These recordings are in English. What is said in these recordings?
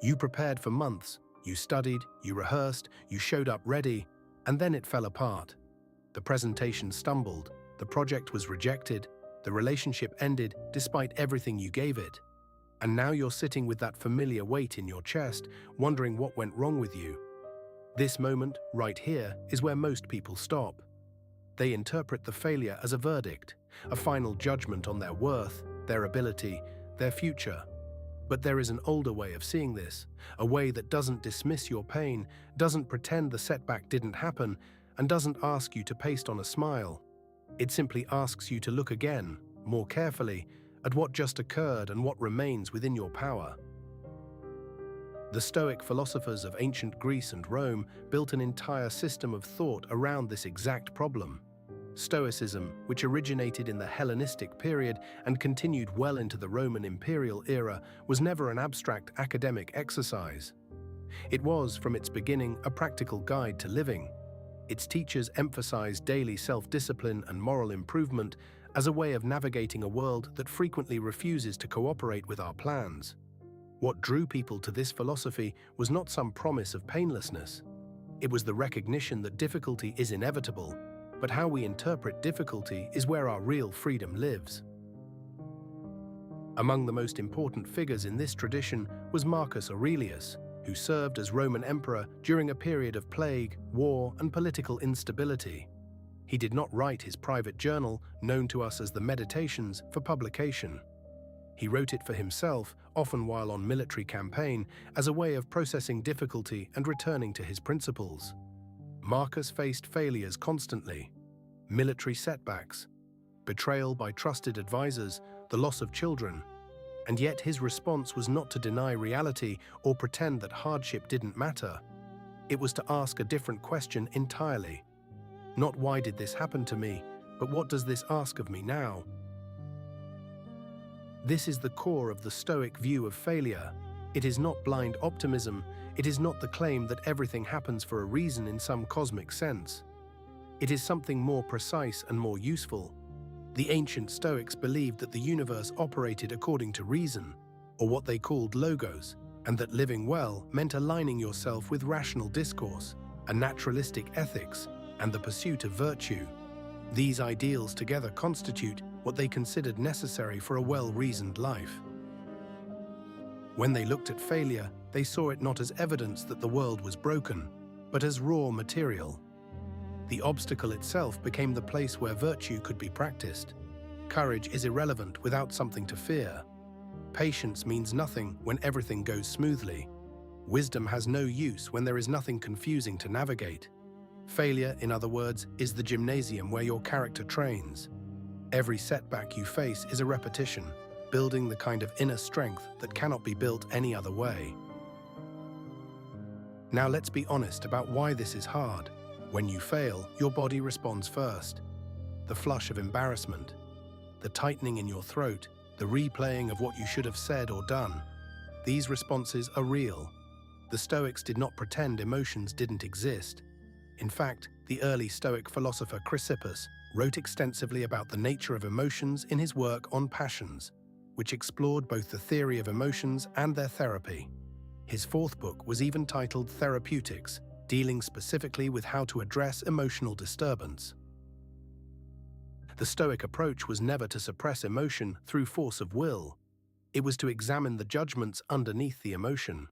You prepared for months, you studied, you rehearsed, you showed up ready, and then it fell apart. The presentation stumbled, the project was rejected, the relationship ended despite everything you gave it. And now you're sitting with that familiar weight in your chest, wondering what went wrong with you. This moment, right here, is where most people stop. They interpret the failure as a verdict, a final judgment on their worth, their ability, their future. But there is an older way of seeing this, a way that doesn't dismiss your pain, doesn't pretend the setback didn't happen, and doesn't ask you to paste on a smile. It simply asks you to look again, more carefully, at what just occurred and what remains within your power. The Stoic philosophers of ancient Greece and Rome built an entire system of thought around this exact problem. Stoicism, which originated in the Hellenistic period and continued well into the Roman imperial era, was never an abstract academic exercise. It was, from its beginning, a practical guide to living. Its teachers emphasized daily self-discipline and moral improvement as a way of navigating a world that frequently refuses to cooperate with our plans. What drew people to this philosophy was not some promise of painlessness. It was the recognition that difficulty is inevitable, but how we interpret difficulty is where our real freedom lives. Among the most important figures in this tradition was Marcus Aurelius, who served as Roman emperor during a period of plague, war, and political instability. He did not write his private journal, known to us as the Meditations, for publication. He wrote it for himself, often while on military campaign, as a way of processing difficulty and returning to his principles. Marcus faced failures constantly: military setbacks, betrayal by trusted advisors, the loss of children. And yet his response was not to deny reality or pretend that hardship didn't matter. It was to ask a different question entirely. Not why did this happen to me, but what does this ask of me now? This is the core of the Stoic view of failure. It is not blind optimism, it is not the claim that everything happens for a reason in some cosmic sense. It is something more precise and more useful. The ancient Stoics believed that the universe operated according to reason, or what they called logos, and that living well meant aligning yourself with rational discourse, a naturalistic ethics, and the pursuit of virtue. These ideals together constitute what they considered necessary for a well-reasoned life. When they looked at failure, they saw it not as evidence that the world was broken, but as raw material. The obstacle itself became the place where virtue could be practiced. Courage is irrelevant without something to fear. Patience means nothing when everything goes smoothly. Wisdom has no use when there is nothing confusing to navigate. Failure, in other words, is the gymnasium where your character trains. Every setback you face is a repetition, building the kind of inner strength that cannot be built any other way. Now let's be honest about why this is hard. When you fail, your body responds first. The flush of embarrassment, the tightening in your throat, the replaying of what you should have said or done. These responses are real. The Stoics did not pretend emotions didn't exist. In fact, the early Stoic philosopher Chrysippus wrote extensively about the nature of emotions in his work on Passions, which explored both the theory of emotions and their therapy. His fourth book was even titled Therapeutics, dealing specifically with how to address emotional disturbance. The Stoic approach was never to suppress emotion through force of will. It was to examine the judgments underneath the emotion.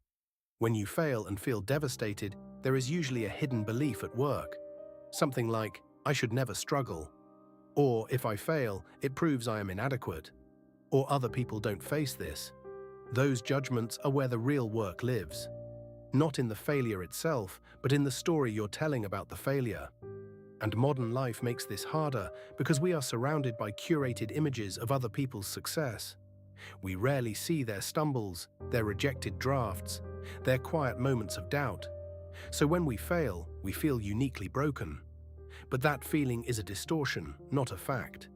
When you fail and feel devastated, there is usually a hidden belief at work. Something like, "I should never struggle," or "If I fail, it proves I am inadequate," or "Other people don't face this." Those judgments are where the real work lives. Not in the failure itself, but in the story you're telling about the failure. And modern life makes this harder because we are surrounded by curated images of other people's success. We rarely see their stumbles, their rejected drafts, their quiet moments of doubt. So when we fail, we feel uniquely broken. But that feeling is a distortion, not a fact.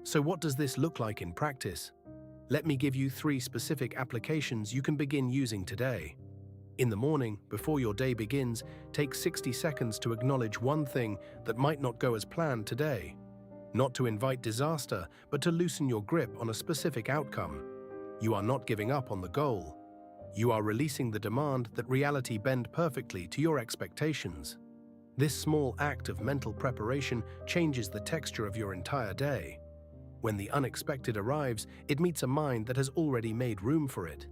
So what does this look like in practice? Let me give you 3 specific applications you can begin using today. In the morning, before your day begins, take 60 seconds to acknowledge one thing that might not go as planned today. Not to invite disaster, but to loosen your grip on a specific outcome. You are not giving up on the goal. You are releasing the demand that reality bend perfectly to your expectations. This small act of mental preparation changes the texture of your entire day. When the unexpected arrives, it meets a mind that has already made room for it.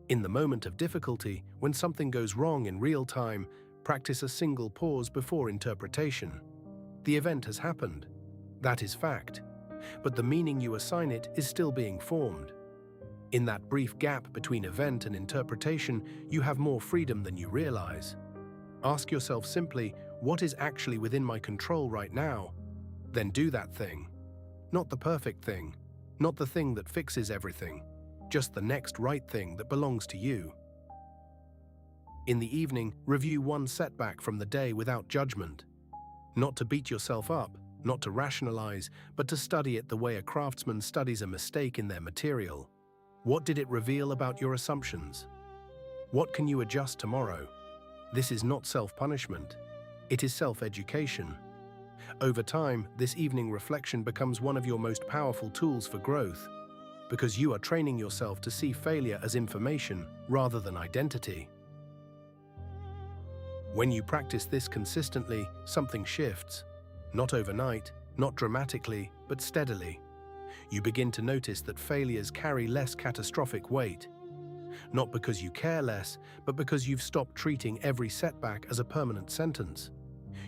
In the moment of difficulty, when something goes wrong in real time, practice a single pause before interpretation. The event has happened. That is fact. But the meaning you assign it is still being formed. In that brief gap between event and interpretation, you have more freedom than you realize. Ask yourself simply, what is actually within my control right now? Then do that thing. Not the perfect thing, not the thing that fixes everything, just the next right thing that belongs to you. In the evening, review one setback from the day without judgment. Not to beat yourself up, not to rationalize, but to study it the way a craftsman studies a mistake in their material. What did it reveal about your assumptions? What can you adjust tomorrow? This is not self-punishment. It is self-education. Over time, this evening reflection becomes one of your most powerful tools for growth, because you are training yourself to see failure as information rather than identity. When you practice this consistently, something shifts. Not overnight, not dramatically, but steadily. You begin to notice that failures carry less catastrophic weight. Not because you care less, but because you've stopped treating every setback as a permanent sentence.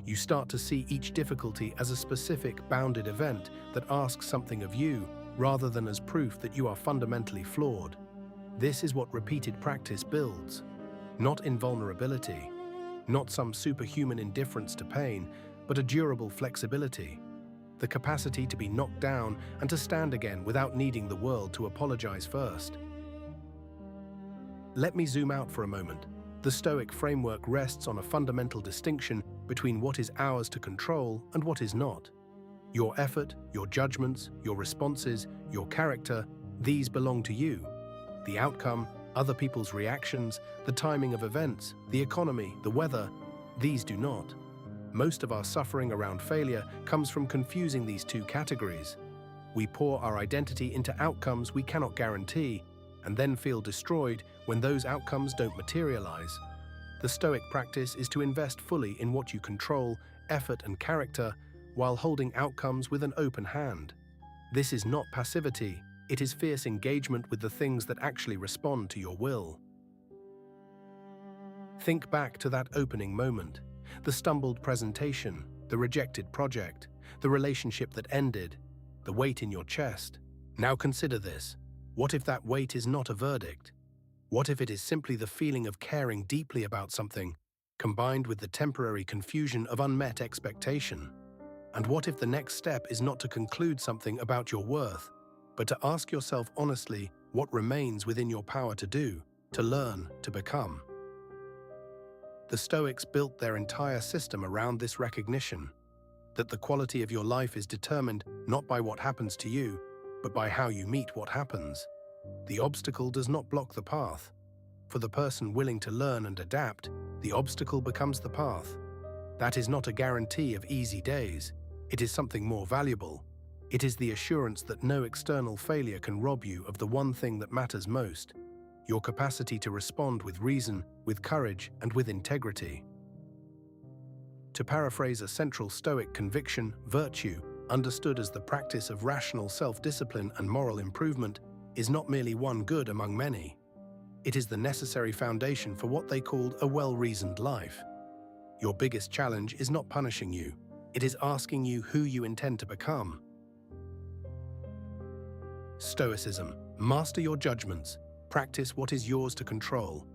You start to see each difficulty as a specific, bounded event that asks something of you, rather than as proof that you are fundamentally flawed. This is what repeated practice builds. Not invulnerability, not some superhuman indifference to pain, but a durable flexibility. The capacity to be knocked down and to stand again without needing the world to apologize first. Let me zoom out for a moment. The Stoic framework rests on a fundamental distinction between what is ours to control and what is not. Your effort, your judgments, your responses, your character, these belong to you. The outcome, other people's reactions, the timing of events, the economy, the weather, these do not. Most of our suffering around failure comes from confusing these two categories. We pour our identity into outcomes we cannot guarantee, and then feel destroyed when those outcomes don't materialize. The Stoic practice is to invest fully in what you control, effort and character, while holding outcomes with an open hand. This is not passivity, it is fierce engagement with the things that actually respond to your will. Think back to that opening moment, the stumbled presentation, the rejected project, the relationship that ended, the weight in your chest. Now consider this. What if that weight is not a verdict? What if it is simply the feeling of caring deeply about something, combined with the temporary confusion of unmet expectation? And what if the next step is not to conclude something about your worth, but to ask yourself honestly what remains within your power to do, to learn, to become? The Stoics built their entire system around this recognition, that the quality of your life is determined not by what happens to you, but by how you meet what happens. The obstacle does not block the path. For the person willing to learn and adapt, the obstacle becomes the path. That is not a guarantee of easy days. It is something more valuable. It is the assurance that no external failure can rob you of the one thing that matters most: your capacity to respond with reason, with courage, and with integrity. To paraphrase a central Stoic conviction, virtue, understood as the practice of rational self-discipline and moral improvement, is not merely one good among many. It is the necessary foundation for what they called a well-reasoned life. Your biggest challenge is not punishing you. It is asking you who you intend to become. Stoicism. Master your judgments. Practice what is yours to control.